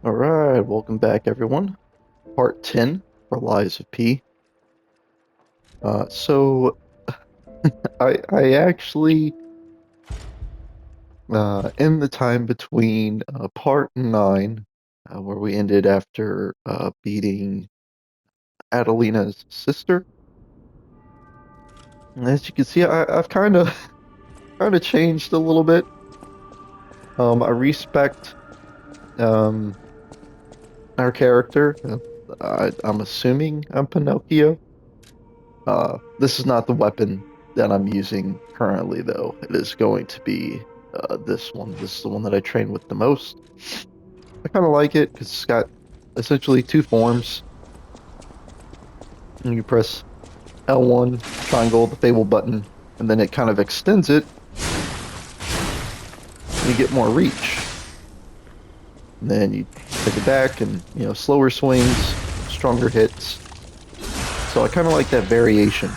All right, welcome back, everyone. Part 10 for Lies of P. So I actually in the time between part 9, where we ended after beating Adelina's sister. And as you can see, I've kind of changed a little bit. I respect um our character. I'm assuming I'm Pinocchio. This is not the weapon that I'm using currently, though. It is going to be this one. This is the one that I train with the most. I kind of like it because it's got essentially two forms. And you press L1, triangle, the Fable button, and then it kind of extends it, and you get more reach. And then you take it back and, slower swings, stronger hits. So I kind of like that variation.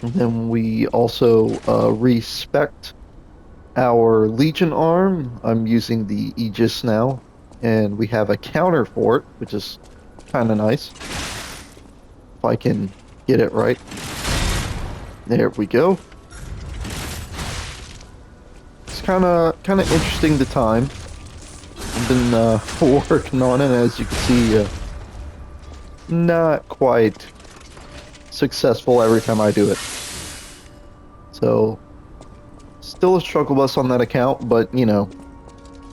And then we also respect our Legion arm. I'm using the Aegis now, and we have a counter for it, which is kind of nice. If I can get it right. There we go. It's kind of interesting the time. I've been working on it, as you can see, not quite successful every time I do it. So, still a struggle bus on that account, but in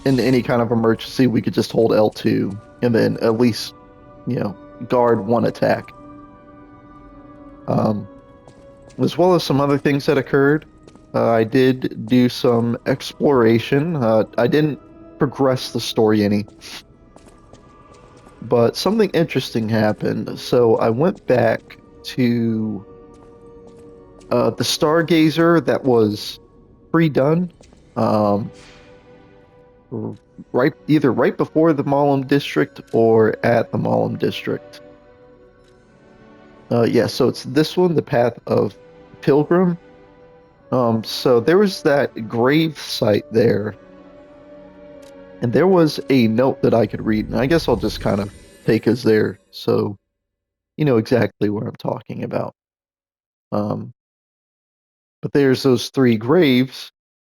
any kind of emergency, we could just hold L2 and then at least, guard one attack. Um, as well as some other things that occurred. I did do some exploration. I didn't progress the story any, but something interesting happened. So I went back to the Stargazer that was pre-done, um, either right before the Malum district or at the Malum district. Yeah, so it's this one, the Path of Pilgrim. So there was that grave site there, and there was a note that I could read, and I guess I'll just kind of take us there so you know exactly where I'm talking about. Um, but there's those three graves,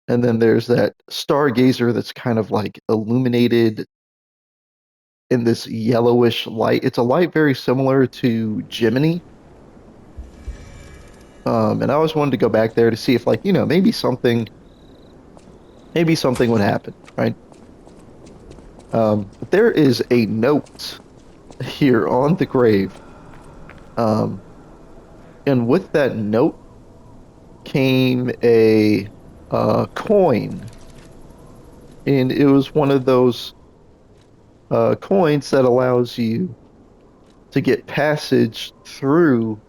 and then there's that stargazer that's kind of like illuminated in this yellowish light. It's a light very similar to Gemini. And I always wanted to go back there to see if, like, maybe something would happen, right? But there is a note here on the grave. Um, and with that note came a coin. And it was one of those coins that allows you to get passage through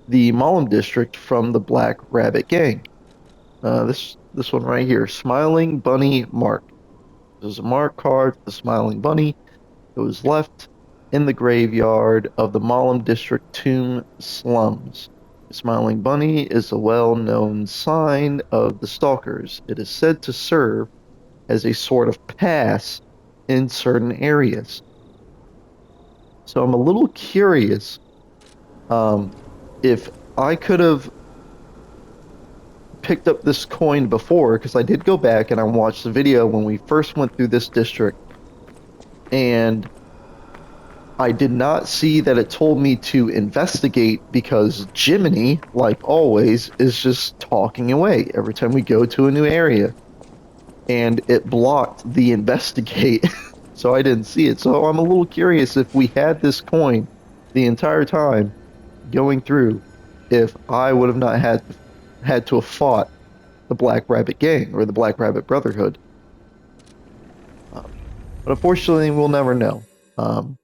the Malum district from the Black Rabbit Gang. This one right here, Smiling Bunny Mark. There's a mark card for the Smiling Bunny. It was left in the graveyard of the Malum district tomb slums. The Smiling Bunny is a well-known sign of the Stalkers. It is said to serve as a sort of pass in certain areas. So I'm a little curious um, if I could have picked up this coin before, because I did go back and I watched the video when we first went through this district, and I did not see that it told me to investigate because Jiminy, like always, is just talking away every time we go to a new area. And it blocked the investigate, so I didn't see it. So I'm a little curious if we had this coin the entire time going through, if I would have not had to have fought the Black Rabbit Gang or the Black Rabbit Brotherhood. Um, but unfortunately, we'll never know. Um,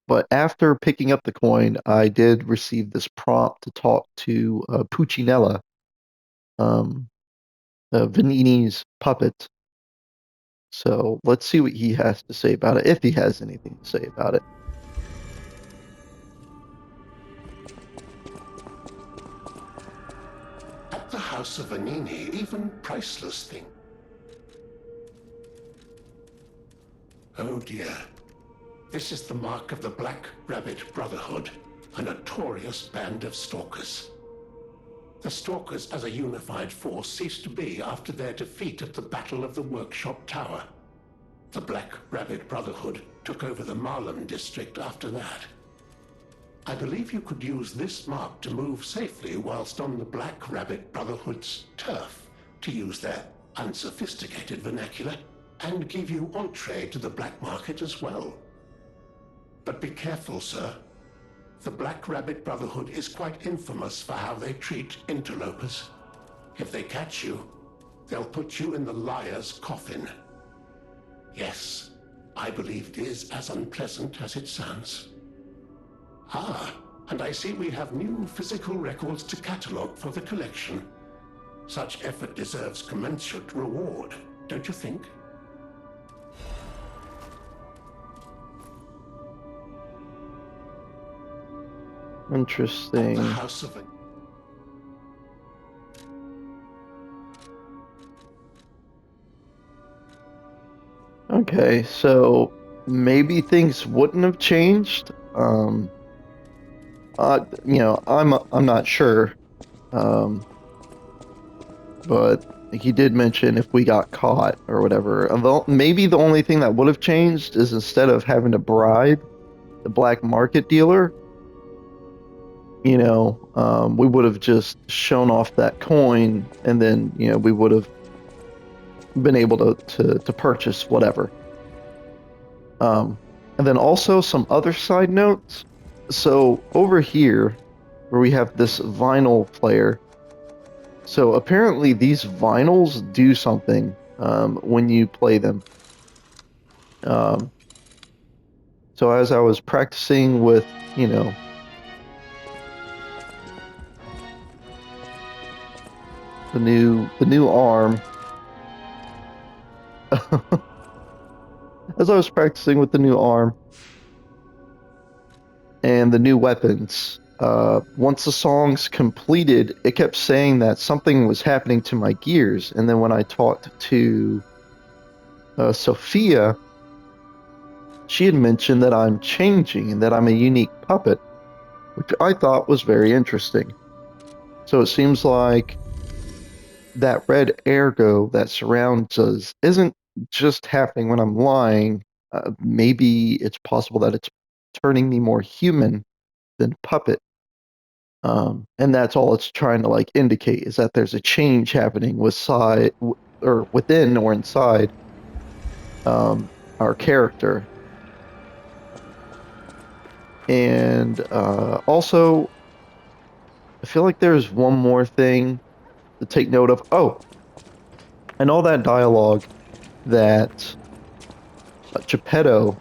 but after picking up the coin, I did receive this prompt to talk to Puccinella, um, Vanini's puppet. So let's see what he has to say about it, if he has anything to say about it. At the house of Vanini, even priceless things. Oh dear. This is the mark of the Black Rabbit Brotherhood, a notorious band of stalkers. The Stalkers as a unified force ceased to be after their defeat at the Battle of the Workshop Tower. The Black Rabbit Brotherhood took over the Marlem district after that. I believe you could use this mark to move safely whilst on the Black Rabbit Brotherhood's turf, to use their unsophisticated vernacular, and give you entree to the black market as well. But be careful, sir. The Black Rabbit Brotherhood is quite infamous for how they treat interlopers. If they catch you, they'll put you in the liar's coffin. Yes, I believe it is as unpleasant as it sounds. Ah, and I see we have new physical records to catalogue for the collection. Such effort deserves commensurate reward, don't you think? Interesting. The House of... Okay, so maybe things wouldn't have changed. I'm not sure. But he did mention if we got caught or whatever. Maybe the only thing that would have changed is instead of having to bribe the black market dealer, we would have just shown off that coin, and then we would have been able to purchase whatever. And then also some other side notes. So over here, where we have this vinyl player, so apparently these vinyls do something when you play them. So as I was practicing with, the new arm, as I was practicing with the new arm and the new weapons, once the song's completed, it kept saying that something was happening to my gears. And then when I talked to Sophia, she had mentioned that I'm changing and that I'm a unique puppet, which I thought was very interesting. So it seems like that red ergo that surrounds us isn't just happening when I'm lying. Maybe it's possible that it's turning me more human than puppet. And that's all it's trying to indicate, is that there's a change happening or within or inside our character. And also, I feel like there's one more thing to take note of. Oh, and all that dialogue that Geppetto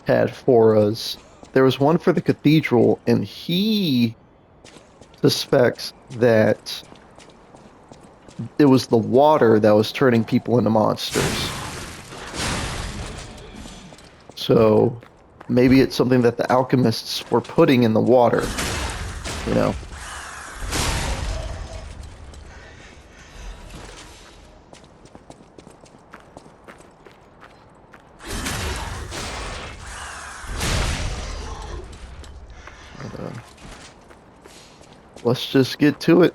had for us. There was one for the cathedral, and he suspects that it was the water that was turning people into monsters. So maybe it's something that the alchemists were putting in the water, you know? Let's just get to it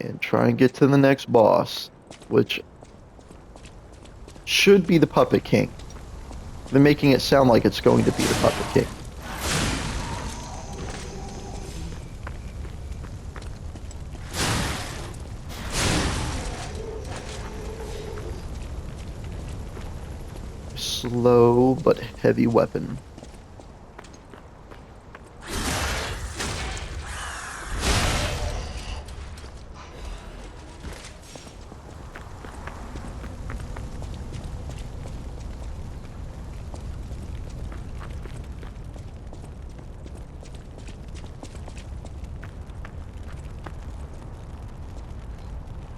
and try and get to the next boss, which should be the Puppet King. They're making it sound like it's going to be the Puppet King. Slow but heavy weapon.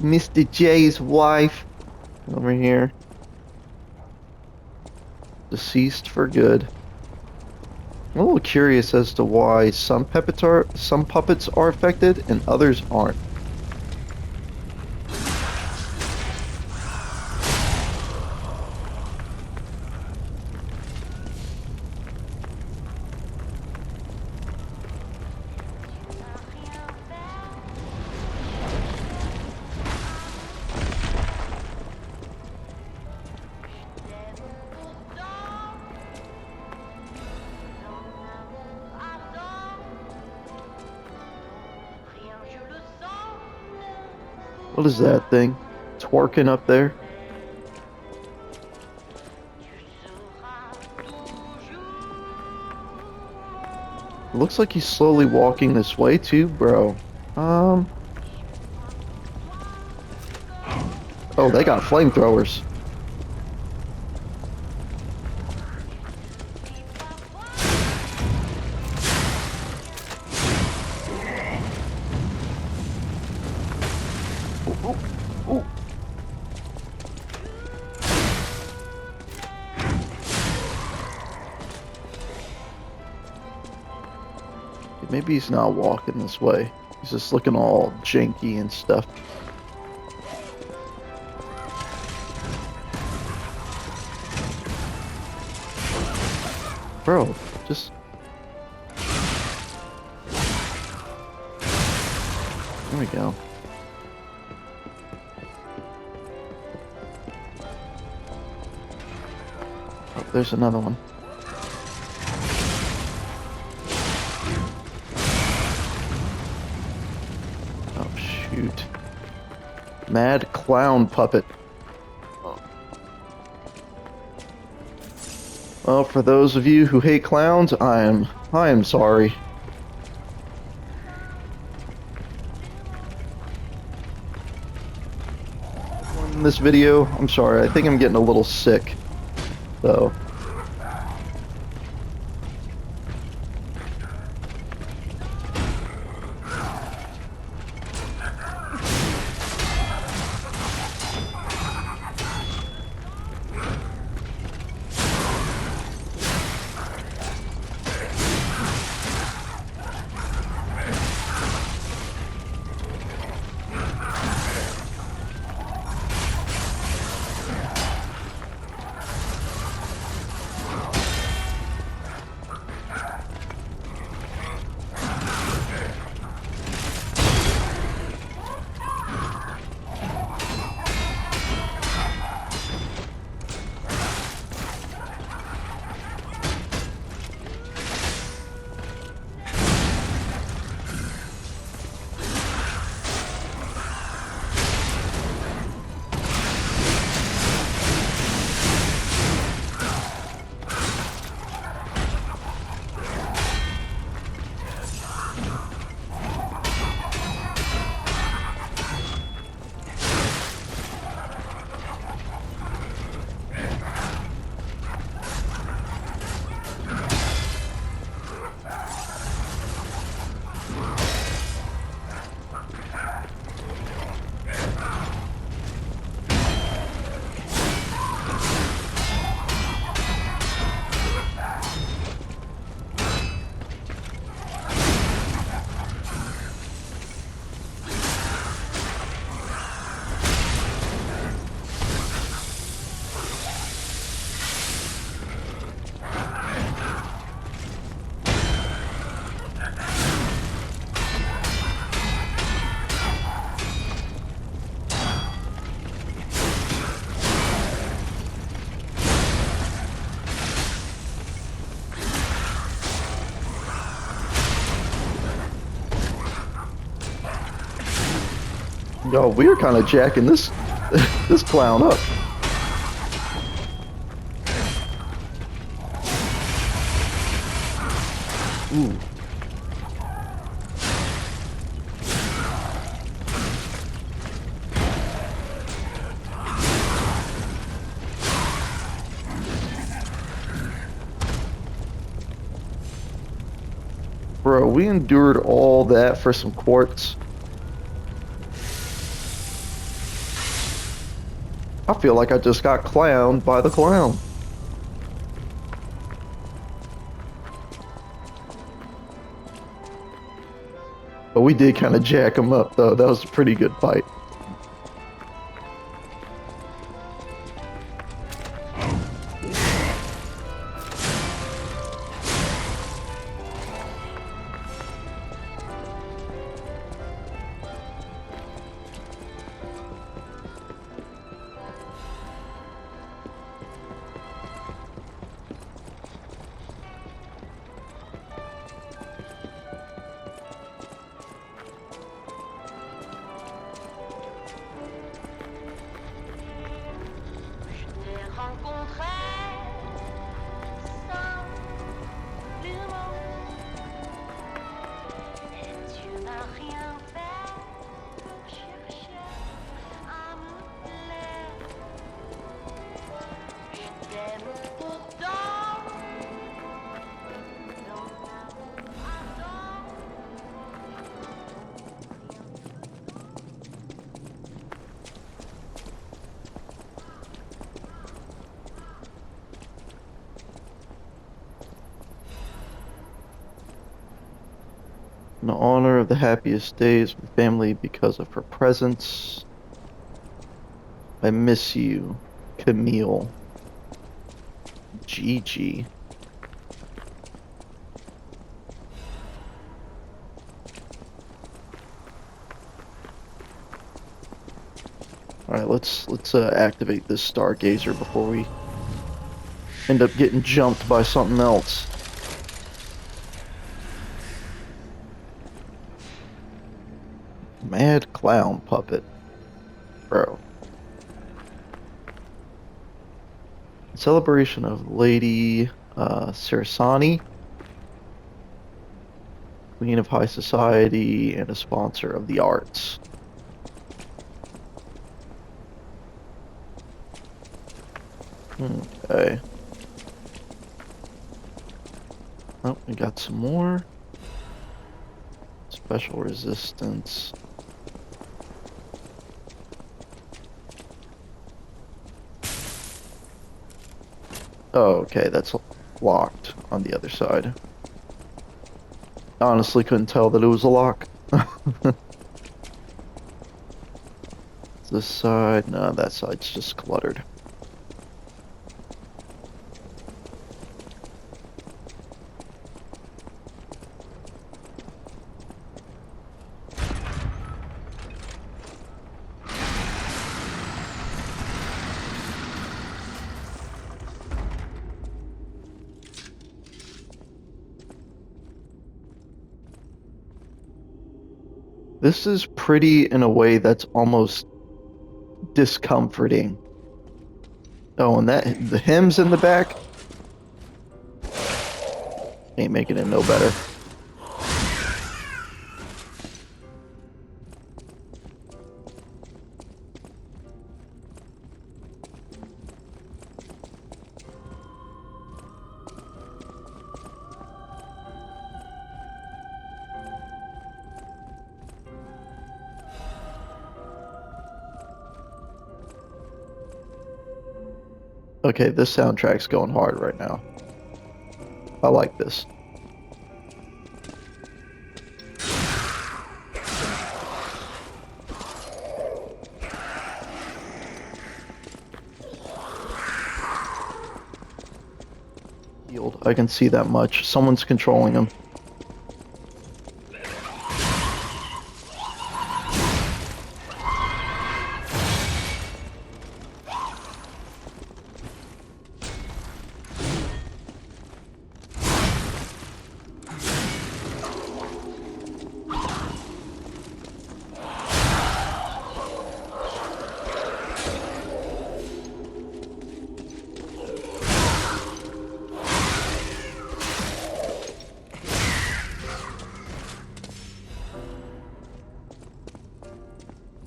Mr. J's wife over here. Deceased for good. I'm a little curious as to why some puppets are affected and others aren't. What is that thing? Twerking up there? Looks like he's slowly walking this way too, bro. Um. Oh, they got flamethrowers. Ooh, ooh, ooh. Maybe he's not walking this way. He's just looking all janky and stuff. Bro, just... There we go. Oh, there's another one. Oh, shoot. Mad clown puppet. Well, for those of you who hate clowns, I am sorry. In this video, I'm sorry. I think I'm getting a little sick, though. Yo, we're kind of jacking this this clown up. Ooh. Bro, we endured all that for some quartz. I feel like I just got clowned by the clown. But we did kind of jack him up, though. That was a pretty good fight. In honor of the happiest days with family because of her presence. I miss you, Camille. Gigi. All right, let's activate this stargazer before we end up getting jumped by something else. Mad clown puppet, bro. Celebration of Lady Sarasani, Queen of High Society, and a sponsor of the arts. Okay. Oh, we got some more. Special resistance. Oh, okay, that's locked on the other side. Honestly, couldn't tell that it was a lock. This side, no, that side's just cluttered. This is pretty in a way that's almost discomforting. Oh, and the hymns in the back ain't making it no better. Okay, this soundtrack's going hard right now. I like this. I can see that much. Someone's controlling him.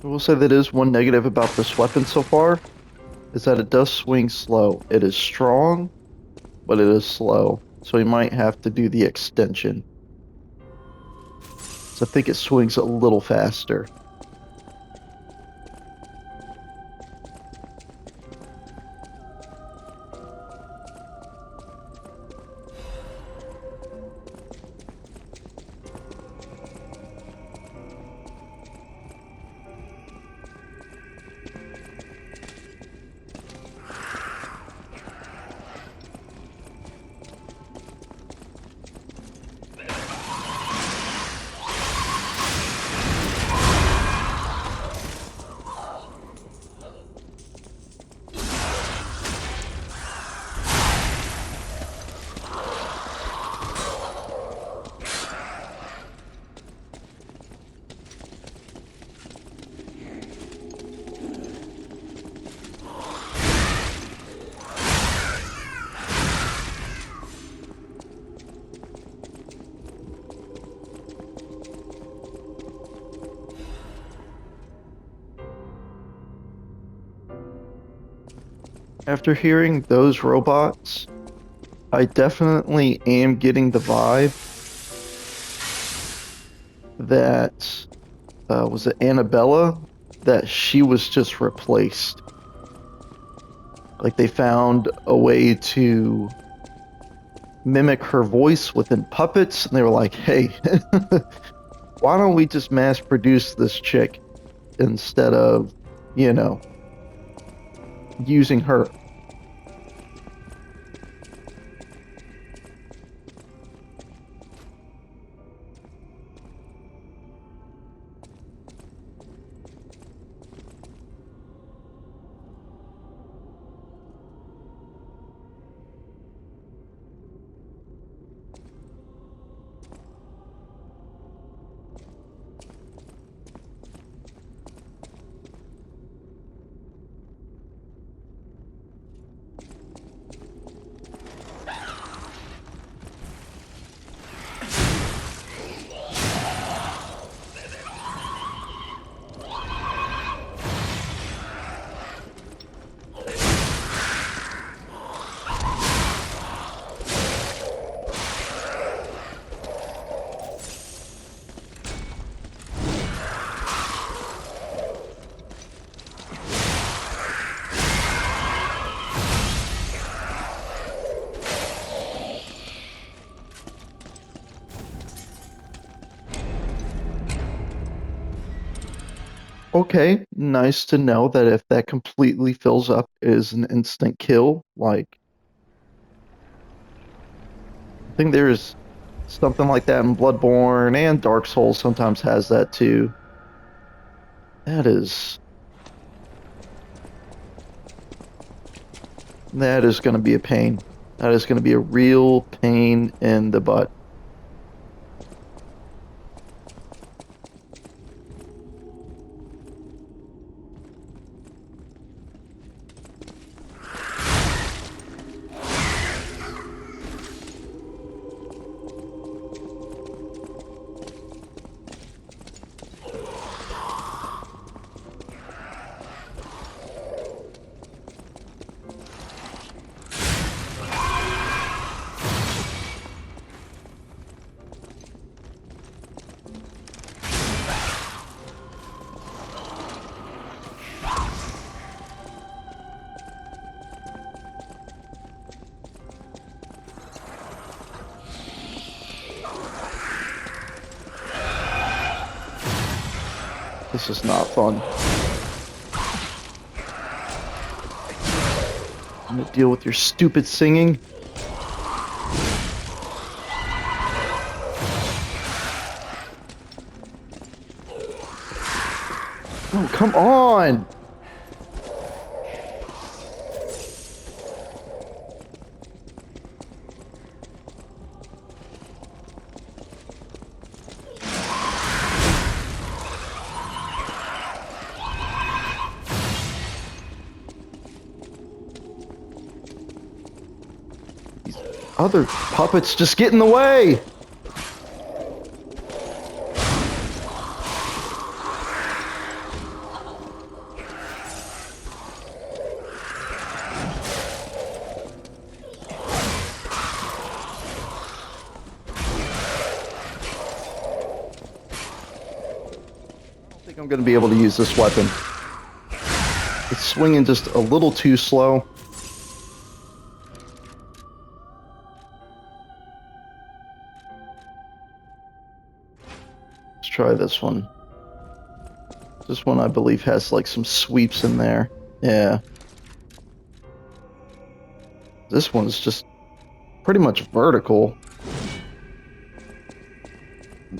I will say that is one negative about this weapon so far, is that it does swing slow. It is strong, but it is slow. So you might have to do the extension. So I think it swings a little faster. After hearing those robots, I definitely am getting the vibe that, was it Annabella? That she was just replaced. Like they found a way to mimic her voice within puppets, and they were like, hey, why don't we just mass produce this chick instead of, you know, using her? Okay, nice to know that if that completely fills up is an instant kill. Like, I think there's something like that in Bloodborne, and Dark Souls sometimes has that too. That is that is going to be a pain. That is going to be a real pain in the butt. This is not fun. I'm gonna deal with your stupid singing. Oh, come on! These other puppets just get in the way! I think I'm going to be able to use this weapon. It's swinging just a little too slow. Let's try this one. This one, I believe, has like some sweeps in there. Yeah. This one's just pretty much vertical.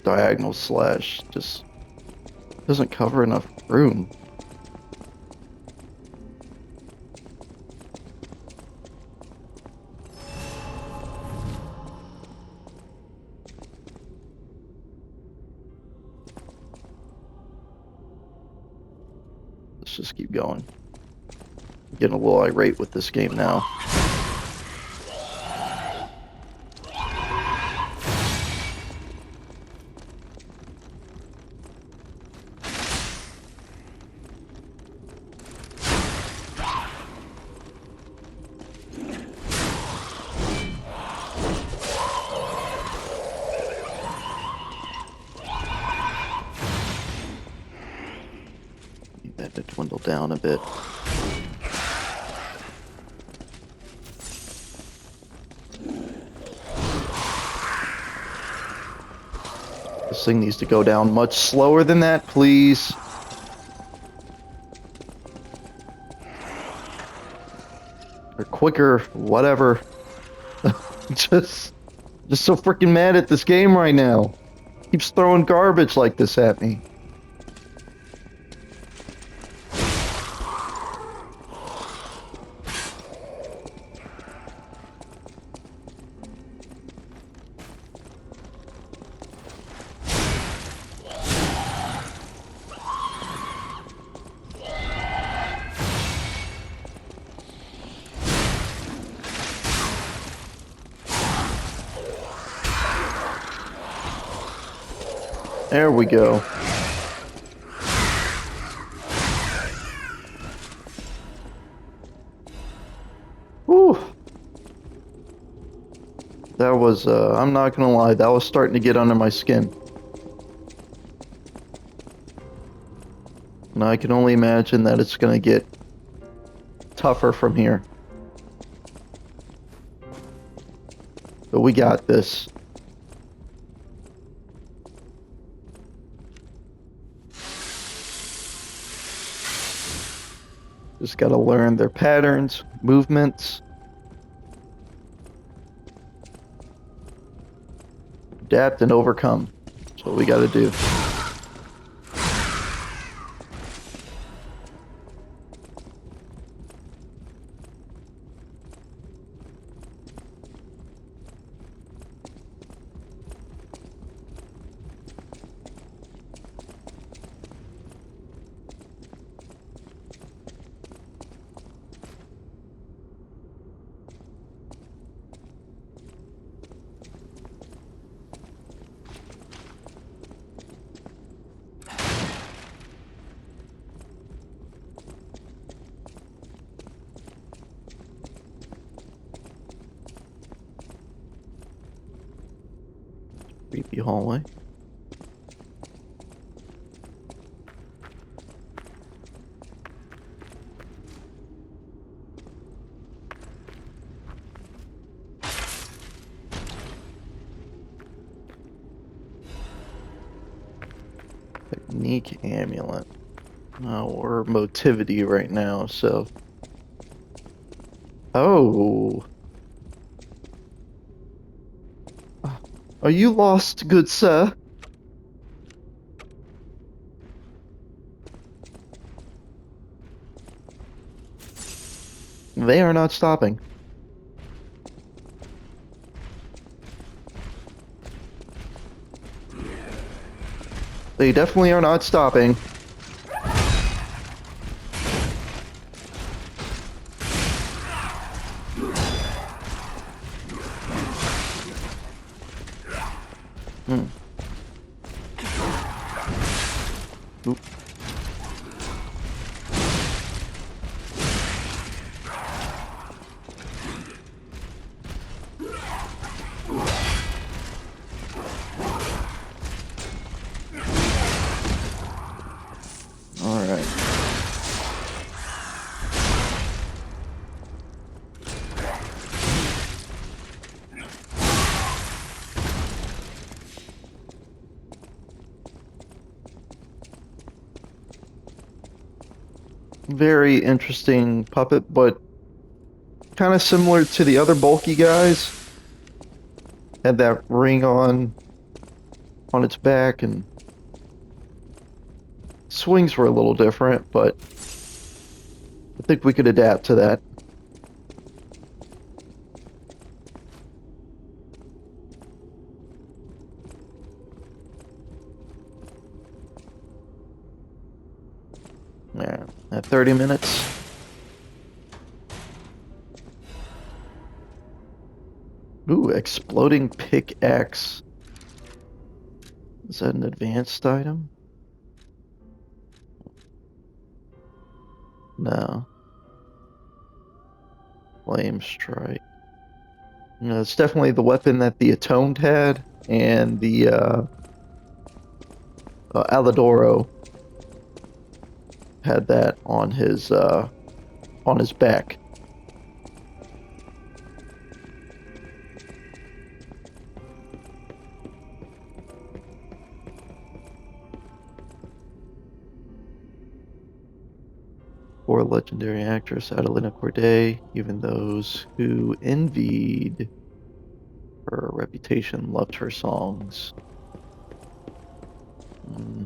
Diagonal slash just doesn't cover enough room. Let's just keep going. I'm getting a little irate with this game now. Need that to dwindle down a bit. This thing needs to go down much slower than that, please. Or quicker, whatever. just so freaking mad at this game right now. Keeps throwing garbage like this at me. There we go. Whew. That was, I'm not gonna lie, that was starting to get under my skin. And I can only imagine that it's gonna get tougher from here. But we got this. Just gotta learn their patterns, movements. Adapt and overcome. That's what we gotta do. Creepy hallway. Technique amulet. Oh, we're motivity right now, so. Oh. Are you lost, good sir? They are not stopping. They definitely are not stopping. Oop. All right. Very interesting puppet, but kind of similar to the other bulky guys. Had that ring on its back, and swings were a little different, but I think we could adapt to that. Yeah, at 30 minutes. Ooh, exploding pickaxe. Is that an advanced item? No. Flame strike. No, it's definitely the weapon that the Atoned had, and the Alidoro had that on his back. for legendary actress Adelina Corday. Even those who envied her reputation loved her songs. Hmm.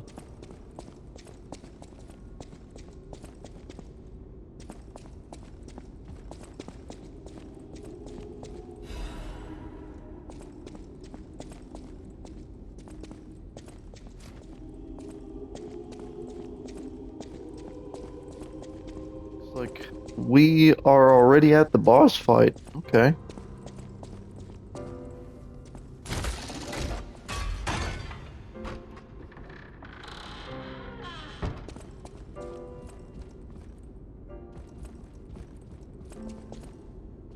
Looks like we are already at the boss fight. Okay.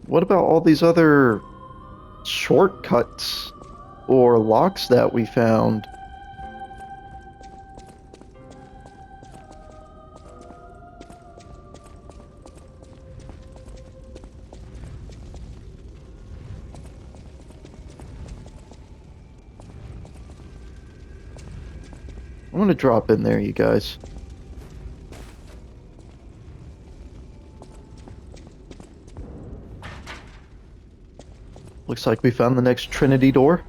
What about all these other shortcuts or locks that we found? I'm gonna drop in there, you guys. Looks like we found the next Trinity door.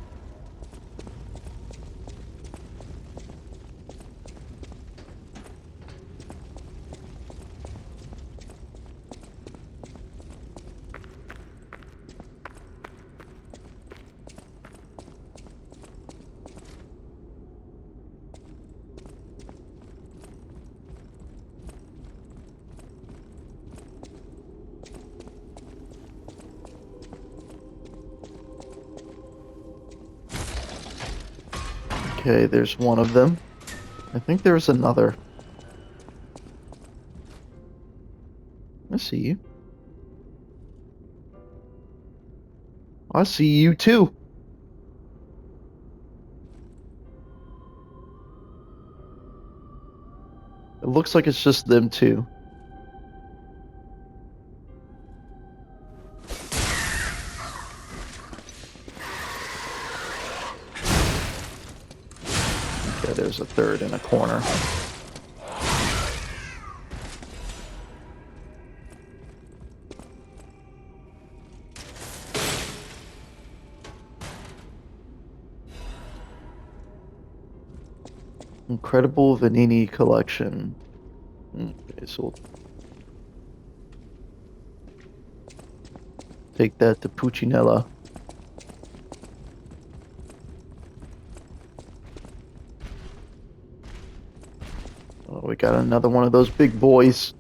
Okay, there's one of them. I think there's another. I see you. I see you too. It looks like it's just them two. Okay, there's a third in a corner. Incredible Vanini collection. Okay, so we'll take that to Puccinella. Oh, we got another one of those big boys.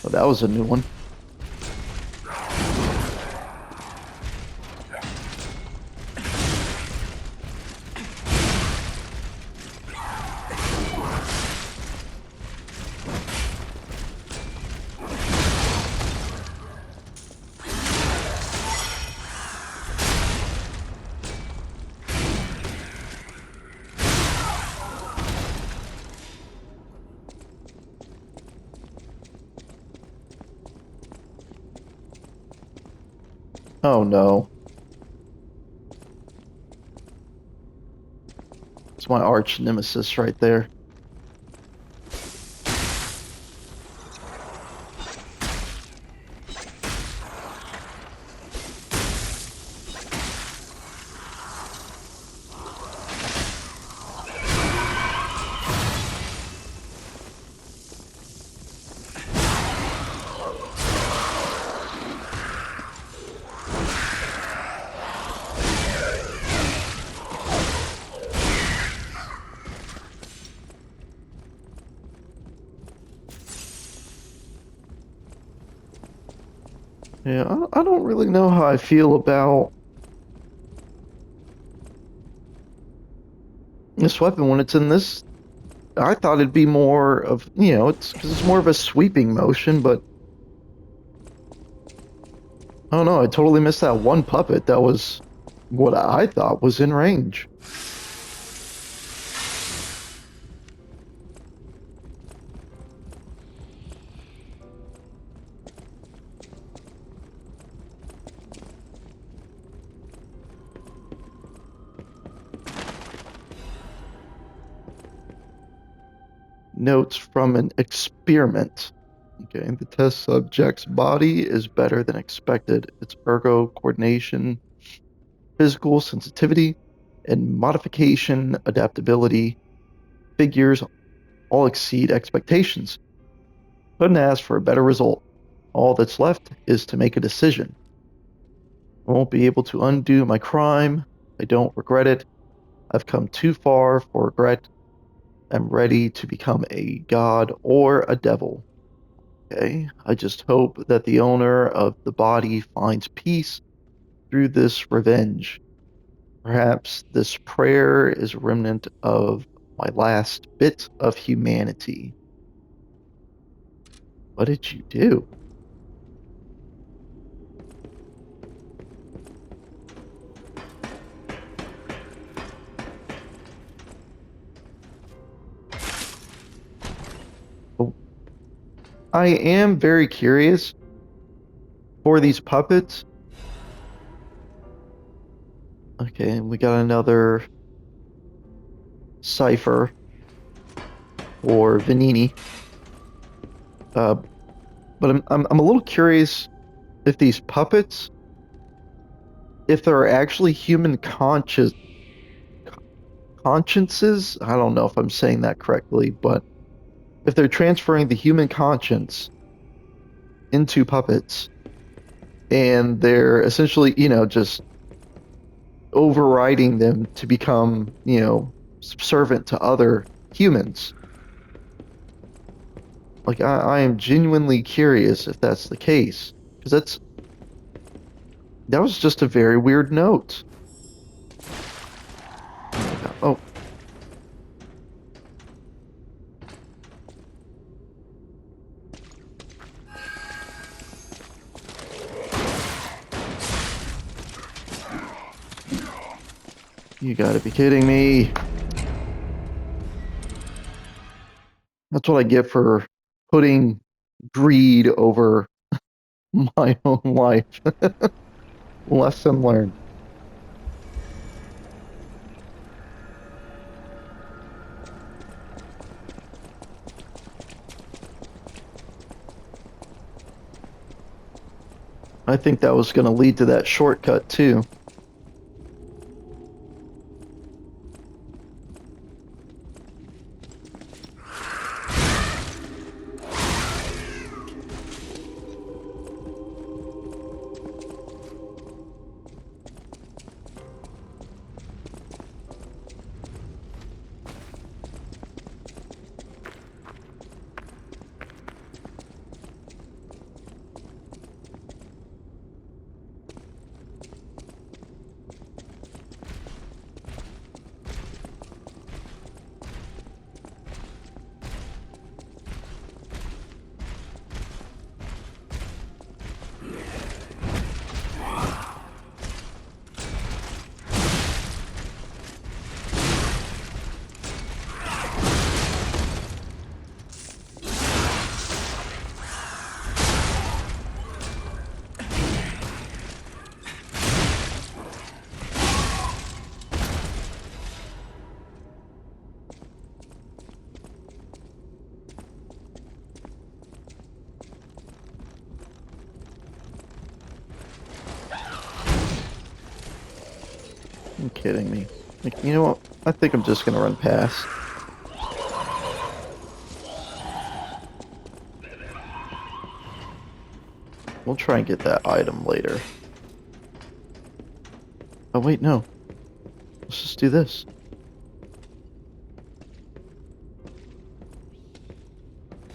Oh, that was a new one. Oh no. It's my arch nemesis right there. Yeah, I don't really know how I feel about this weapon when it's in this. I thought it'd be more of, it's because it's more of a sweeping motion, but I don't know. I totally missed that one puppet that was what I thought was in range. Notes from an experiment. Okay, the test subject's body is better than expected. Its ergo coordination, physical sensitivity, and modification adaptability figures all exceed expectations. Couldn't ask for a better result. All that's left is to make a decision. I won't be able to undo my crime. I don't regret it. I've come too far for regret. I'm ready to become a god or a devil. Okay. I just hope that the owner of the body finds peace through this revenge. Perhaps this prayer is a remnant of my last bit of humanity. What did you do? Oh, I am very curious for these puppets. Okay, we got another cipher or Vanini. Uh, but I'm a little curious if these puppets, if they're actually human consciences. I don't know if I'm saying that correctly, but if they're transferring the human conscience into puppets and they're essentially, just overriding them to become, subservient to other humans. Like I am genuinely curious if that's the case, because that was just a very weird note. Oh, you gotta be kidding me. That's what I get for putting greed over my own life. Lesson learned. I think that was going to lead to that shortcut too. You're kidding me. Like, you know what? I think I'm just going to run past. We'll try and get that item later. Oh, wait, no. Let's just do this.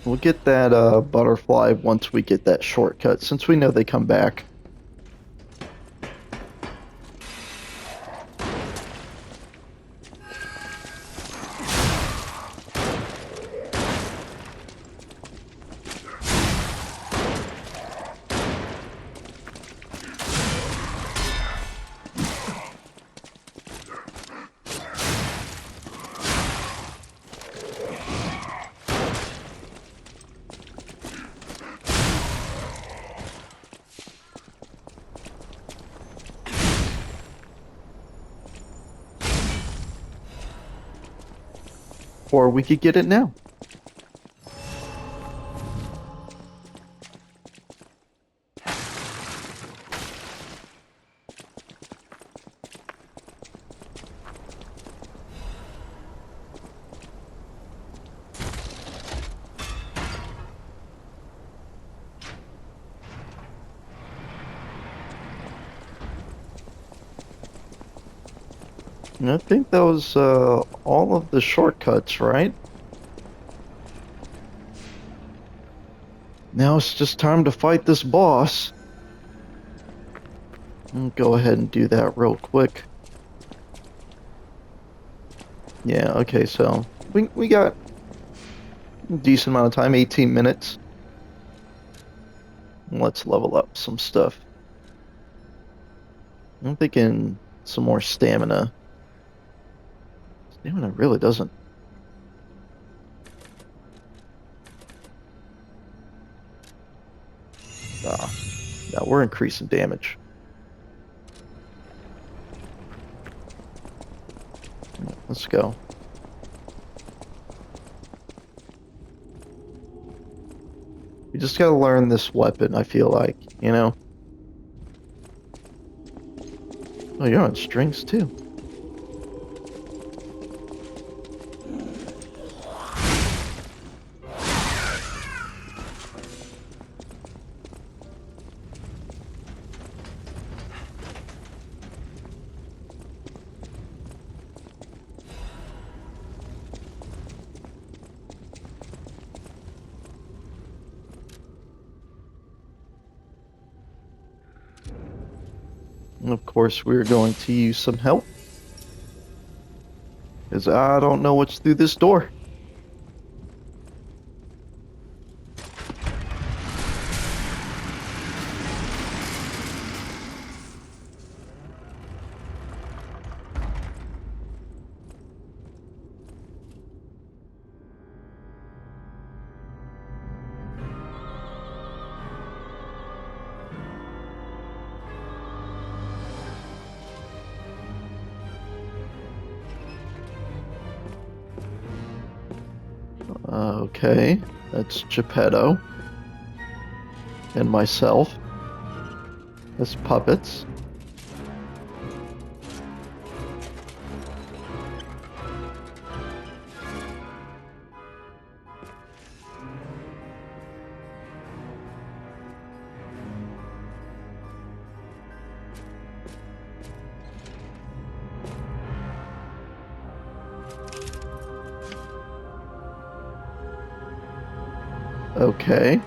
We'll get that butterfly once we get that shortcut, since we know they come back. Or we could get it now. And I think that was all of the shortcuts, right? Now it's just time to fight this boss. I'll go ahead and do that real quick. Yeah, okay, so we got a decent amount of time, 18 minutes. Let's level up some stuff. I'm thinking some more stamina. Stamina really doesn't. No, we're increasing damage. Let's go. We just gotta learn this weapon, I feel like, you know? Oh, you're on strings too. And of course, we're going to use some help. Because I don't know what's through this door. Okay, that's Geppetto. And myself. As puppets. Okay.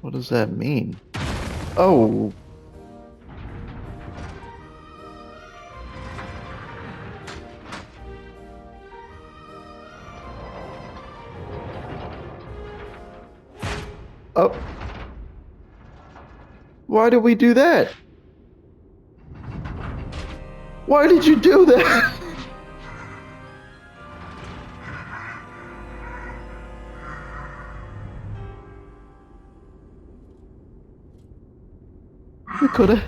What does that mean? Oh. Oh. Why did we do that? Why did you do that? We coulda.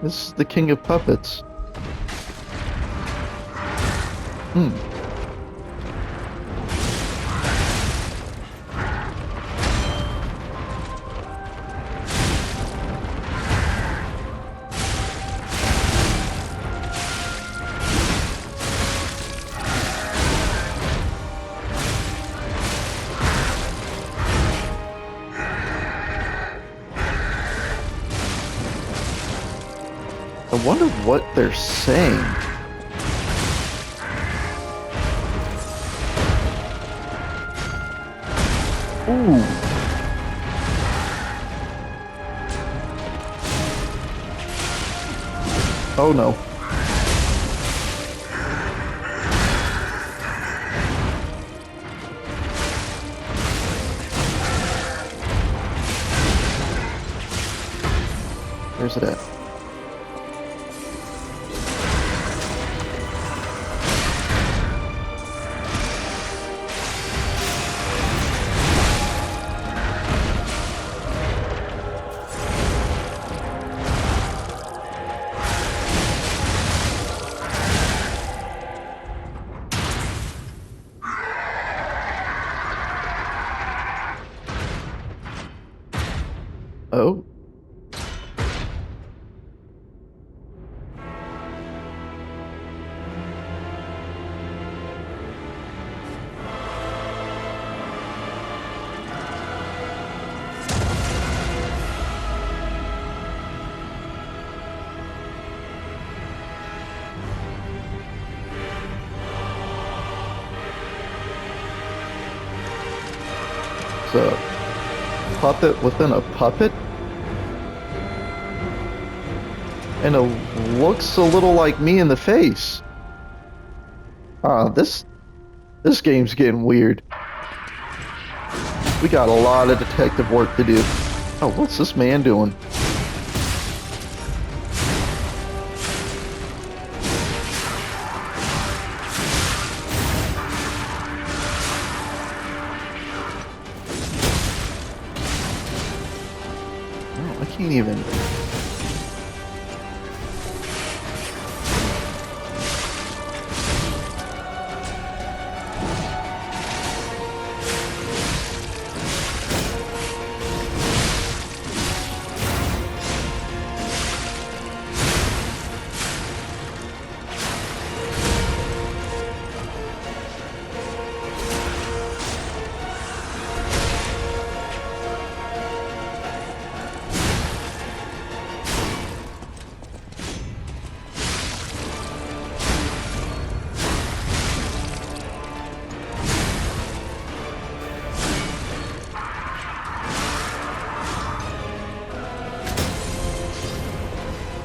This is the king of puppets. I wonder what they're saying. Ooh. Oh no. Where's it at? Oh. It's a puppet within a puppet? And it looks a little like me in the face. This game's getting weird. We got a lot of detective work to do. Oh, what's this man doing? Oh, I can't even.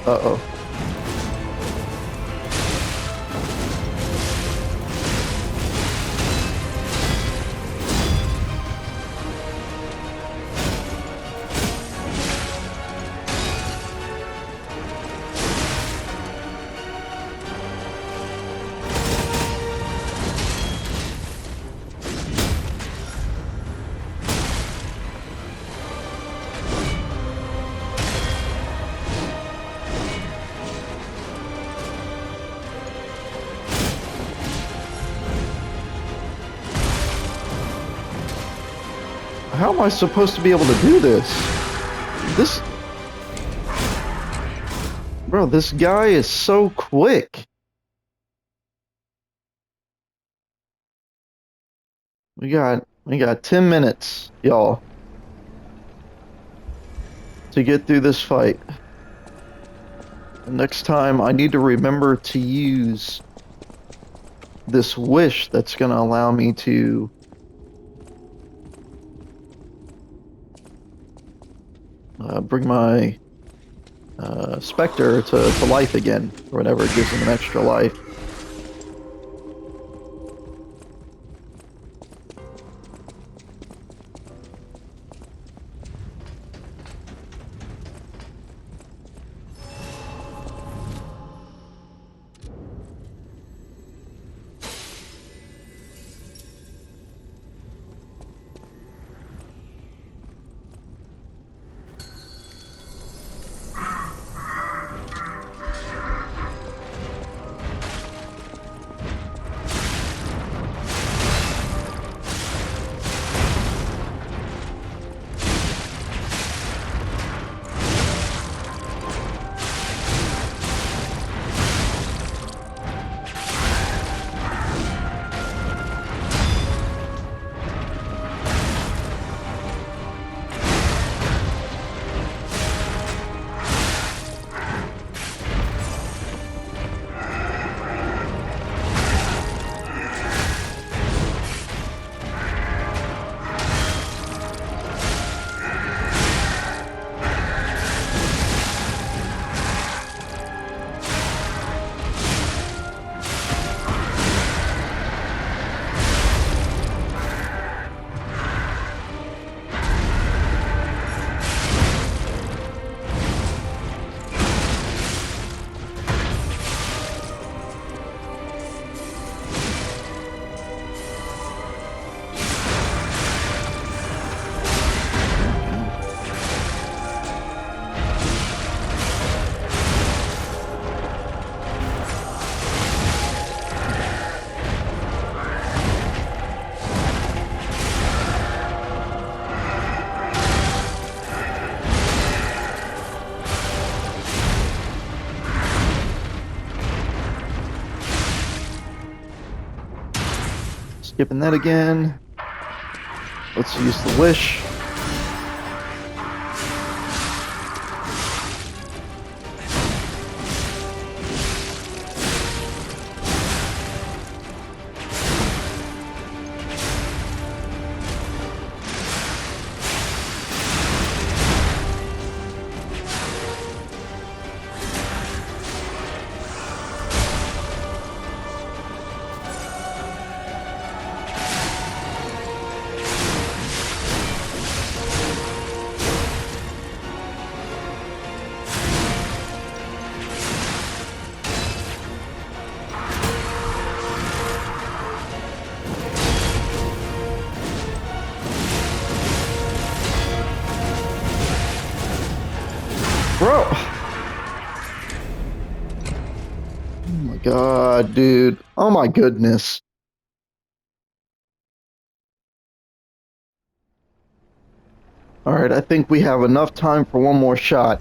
Uh-oh. How am I supposed to be able to do this? Bro, this guy is so quick. We got 10 minutes, y'all, to get through this fight. Next time I need to remember to use this wish that's gonna allow me to bring my Spectre to life again, or whatever, it gives him an extra life. skipping that again. Let's use the wish. Bro! Oh my god, dude. Oh my goodness. Alright, I think we have enough time for one more shot.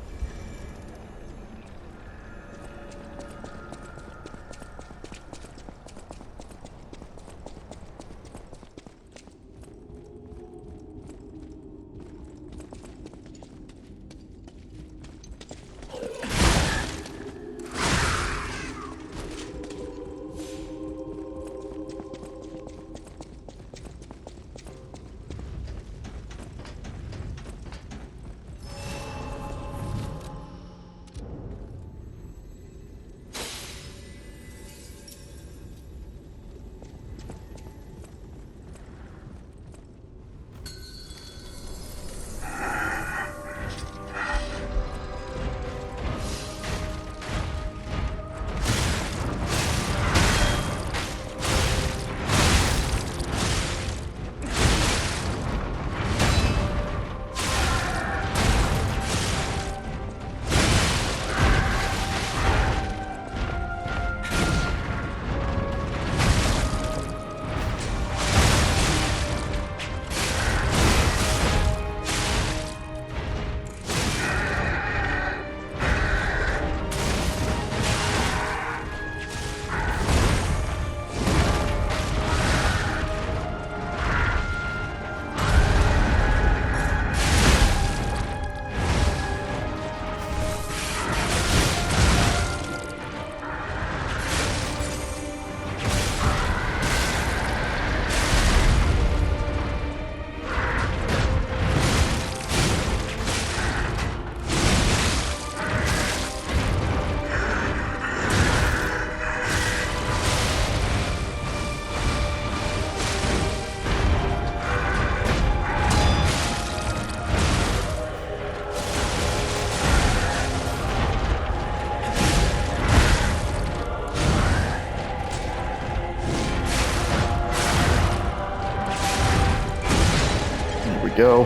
Go.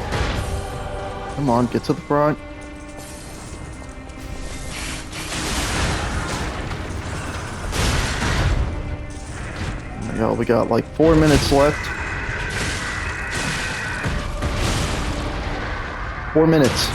Come on, get to the front. Oh my god, we got like 4 minutes left. 4 minutes.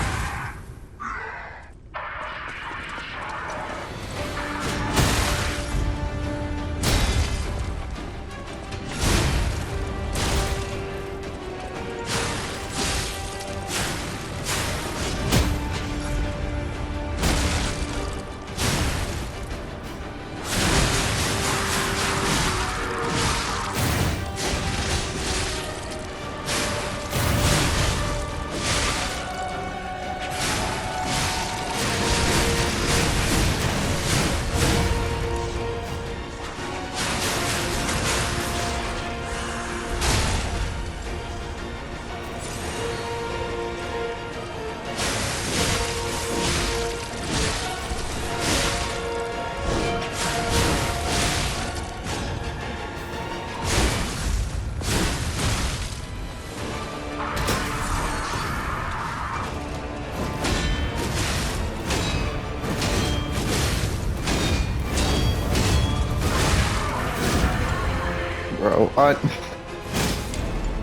Bro,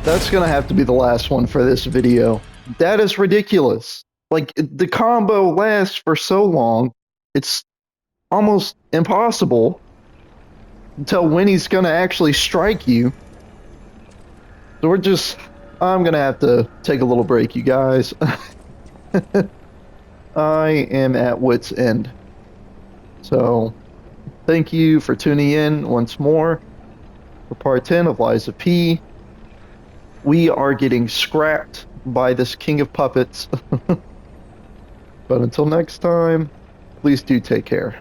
that's gonna have to be the last one for this video. That is ridiculous. Like, the combo lasts for so long, it's almost impossible to tell when he's gonna actually strike you. So I'm gonna have to take a little break, you guys. I am at wit's end. So, thank you for tuning in once more for part 10 of Lies of P. We are getting scrapped by this king of puppets. But until next time, please do take care.